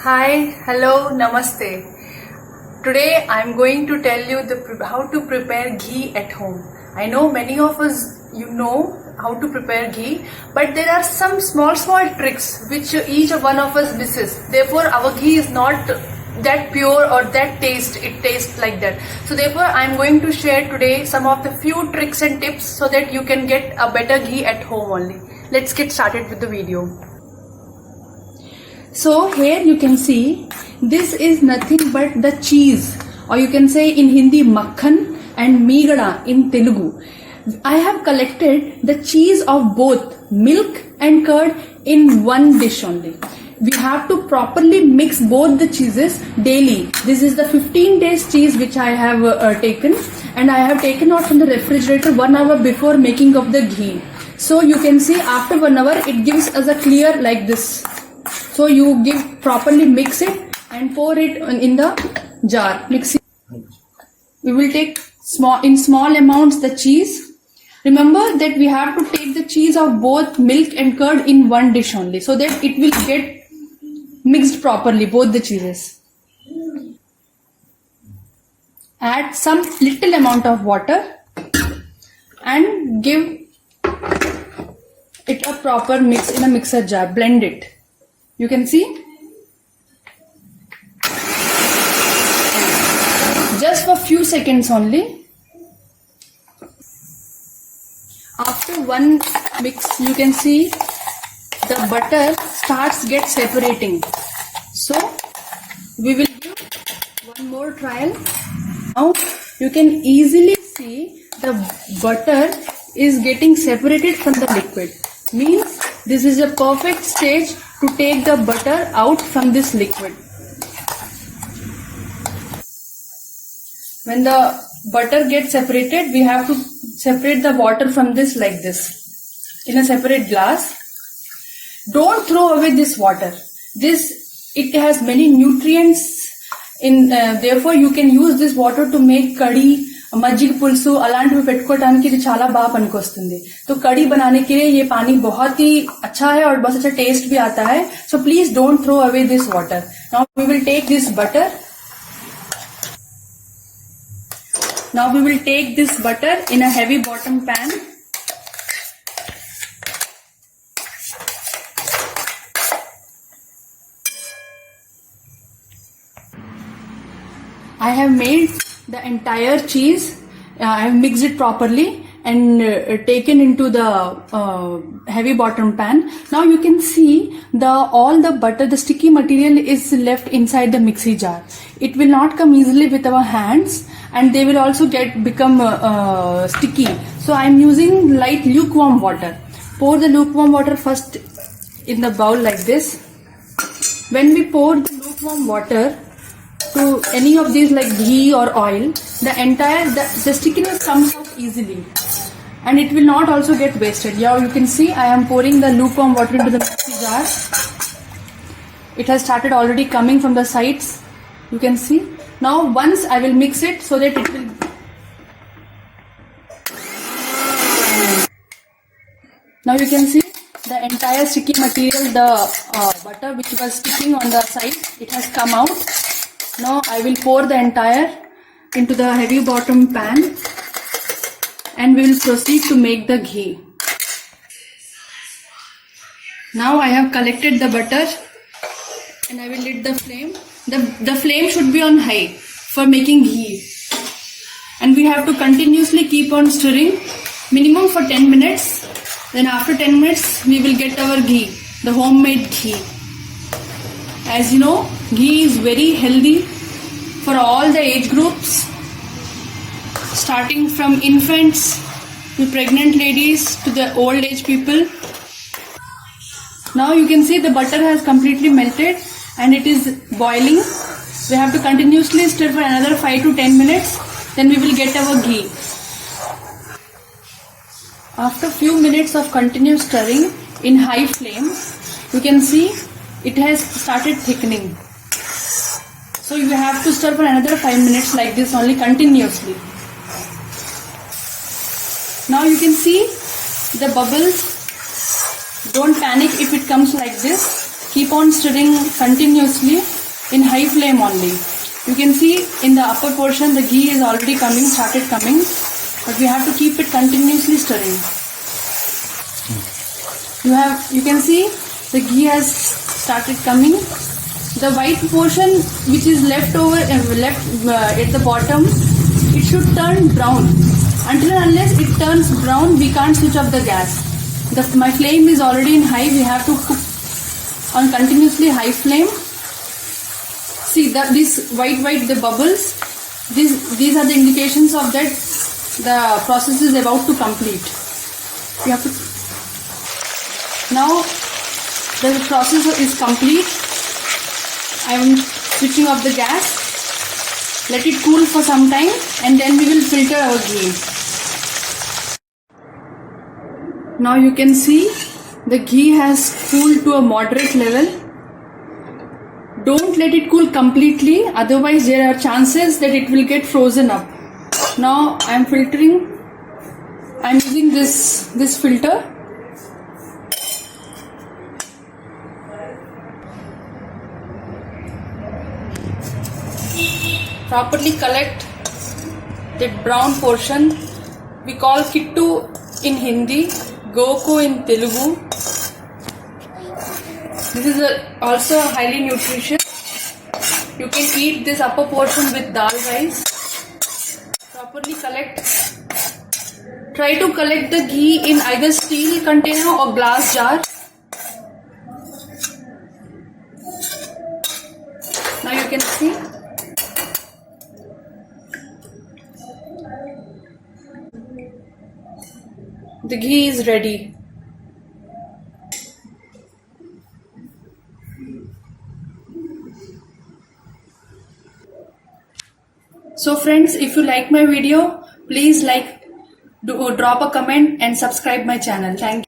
Hi, hello, namaste. Today I'm going to tell you how to prepare ghee at home. I know many of us know how to prepare ghee, but there are some small tricks which each one of us misses. Therefore our ghee is not that pure or that it tastes like that. So therefore I'm going to share today some of the few tricks and tips so that you can get a better ghee at home only. Let's get started with the video. So here you can see this is nothing but the cheese, or you can say in Hindi makhan and meegada in Telugu. I have collected the cheese of both milk and curd in one dish only. We have to properly mix both the cheeses daily. This is the 15 days cheese which I have taken, and I have taken out from the refrigerator 1 hour before making of the ghee. So you can see after 1 hour it gives us a clear like this. So you properly mix it and pour it in the jar. Mix it. We will take small amounts the cheese. Remember that we have to take the cheese of both milk and curd in one dish only, so that it will get mixed properly, both the cheeses. Add some little amount of water and give it a proper mix in a mixer jar. Blend it. You can see just for few seconds only. After one mix you can see the butter get separating. So we will do one more trial. Now you can easily see the butter is getting separated from the liquid. Means this is a perfect stage to take the butter out from this liquid. When the butter gets separated, we have to separate the water from this like this in a separate glass. Don't throw away this water. It has many nutrients in. Therefore, you can use this water to make curry, మజ్జిగ పులుసు అలాంటివి పెట్టుకోవడానికి ఇది చాలా బాగా పనికొస్తుంది. तो कड़ी बनाने के लिए ये पानी बहुत ही अच्छा है और बहुत अच्छा टेस्ट भी आता है. So please don't throw away this water. Now we will take this butter. Now we will take this butter in a heavy bottom pan. I have made the entire cheese. I have mixed it properly and taken into the heavy bottom pan. Now you can see all the butter, the sticky material is left inside the mixie jar. It will not come easily with our hands, and they will also become sticky. So I am using light lukewarm water. Pour the lukewarm water first in the bowl like this. When we pour the lukewarm water to any of these like ghee or oil, the stickiness comes out easily and it will not also get wasted. Here you can see I am pouring the lukewarm water into the mixie jar. It has started already coming from the sides. You can see. Now once I will mix it so that it will. Now you can see the entire sticky material, the butter which was sticking on the side, it has come out. Now I will pour the entire into the heavy bottom pan and we will proceed to make the ghee. Now I have collected the butter and I will lit the flame. The flame should be on high for making ghee. And we have to continuously keep on stirring minimum for 10 minutes. Then after 10 minutes we will get our ghee, the homemade ghee. As you know, ghee is very healthy for all the age groups, starting from infants to pregnant ladies to the old age people. Now you can see the butter has completely melted and it is boiling. We have to continuously stir for another 5 to 10 minutes. Then we will get our ghee. After few minutes of continuous stirring in high flame, you can see it has started thickening. So you have to stir for another 5 minutes like this only continuously. Now you can see the bubbles. Don't panic if it comes like this. Keep on stirring continuously in high flame only. You can see in the upper portion the ghee is already started coming, but we have to keep it continuously stirring. You can see the ghee has started coming. The white portion which is left at the bottom, it should turn brown. Until and unless it turns brown, we can't switch off the gas. My flame is already in high. We have to cook on continuously high flame. See this white the bubbles. These are the indications of that the process is about to complete. You have to. Now the process is complete. I am switching off the gas. Let it cool for some time and then we will filter our ghee. Now you can see the ghee has cooled to a moderate level. Don't let it cool completely, otherwise there are chances that it will get frozen up. Now I am filtering. I am using this filter. Properly collect the brown portion. We call kittu in Hindi, goko in Telugu. This is also highly nutritious. You can eat this upper portion with dal rice. Properly collect. Try to collect the ghee in either steel container or glass jar. Now you can see. The ghee is ready. So friends, if you like my video, please drop a comment and subscribe my channel. Thank you.